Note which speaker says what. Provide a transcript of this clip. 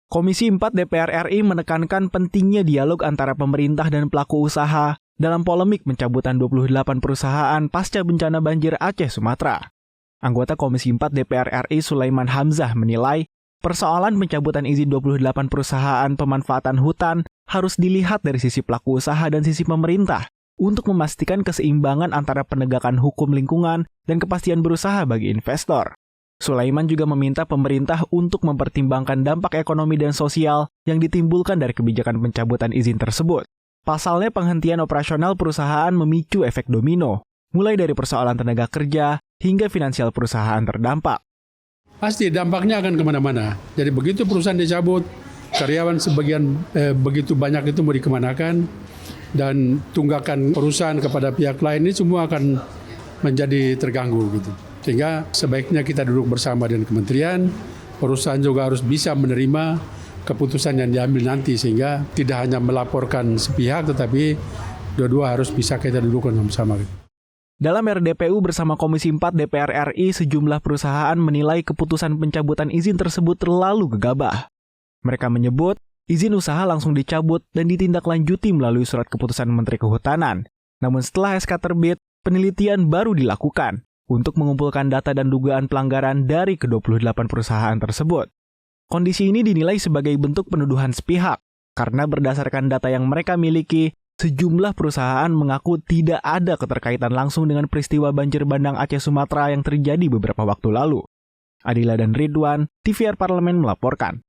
Speaker 1: Komisi 4 DPR RI menekankan pentingnya dialog antara pemerintah dan pelaku usaha dalam polemik pencabutan 28 perusahaan pasca bencana banjir Aceh, Sumatera. Anggota Komisi 4 DPR RI Sulaiman Hamzah menilai, persoalan pencabutan izin 28 perusahaan pemanfaatan hutan harus dilihat dari sisi pelaku usaha dan sisi pemerintah untuk memastikan keseimbangan antara penegakan hukum lingkungan dan kepastian berusaha bagi investor. Sulaiman juga meminta pemerintah untuk mempertimbangkan dampak ekonomi dan sosial yang ditimbulkan dari kebijakan pencabutan izin tersebut. Pasalnya, penghentian operasional perusahaan memicu efek domino, mulai dari persoalan tenaga kerja hingga finansial perusahaan terdampak.
Speaker 2: Pasti dampaknya akan kemana-mana. Jadi begitu perusahaan dicabut, karyawan sebagian begitu banyak itu mau dikemanakan, dan tunggakan perusahaan kepada pihak lain ini semua akan menjadi terganggu gitu. Sehingga sebaiknya kita duduk bersama dengan kementerian, perusahaan juga harus bisa menerima keputusan yang diambil nanti, sehingga tidak hanya melaporkan sepihak, tetapi dua-dua harus bisa kita duduk bersama.
Speaker 1: Dalam RDPU bersama Komisi 4 DPR RI, sejumlah perusahaan menilai keputusan pencabutan izin tersebut terlalu gegabah. Mereka menyebut, izin usaha langsung dicabut dan ditindaklanjuti melalui surat keputusan Menteri Kehutanan. Namun setelah SK terbit, penelitian baru dilakukan untuk mengumpulkan data dan dugaan pelanggaran dari ke-28 perusahaan tersebut. Kondisi ini dinilai sebagai bentuk penuduhan sepihak, karena berdasarkan data yang mereka miliki, sejumlah perusahaan mengaku tidak ada keterkaitan langsung dengan peristiwa banjir bandang Aceh Sumatera yang terjadi beberapa waktu lalu. Adila dan Ridwan, TVR Parlemen melaporkan.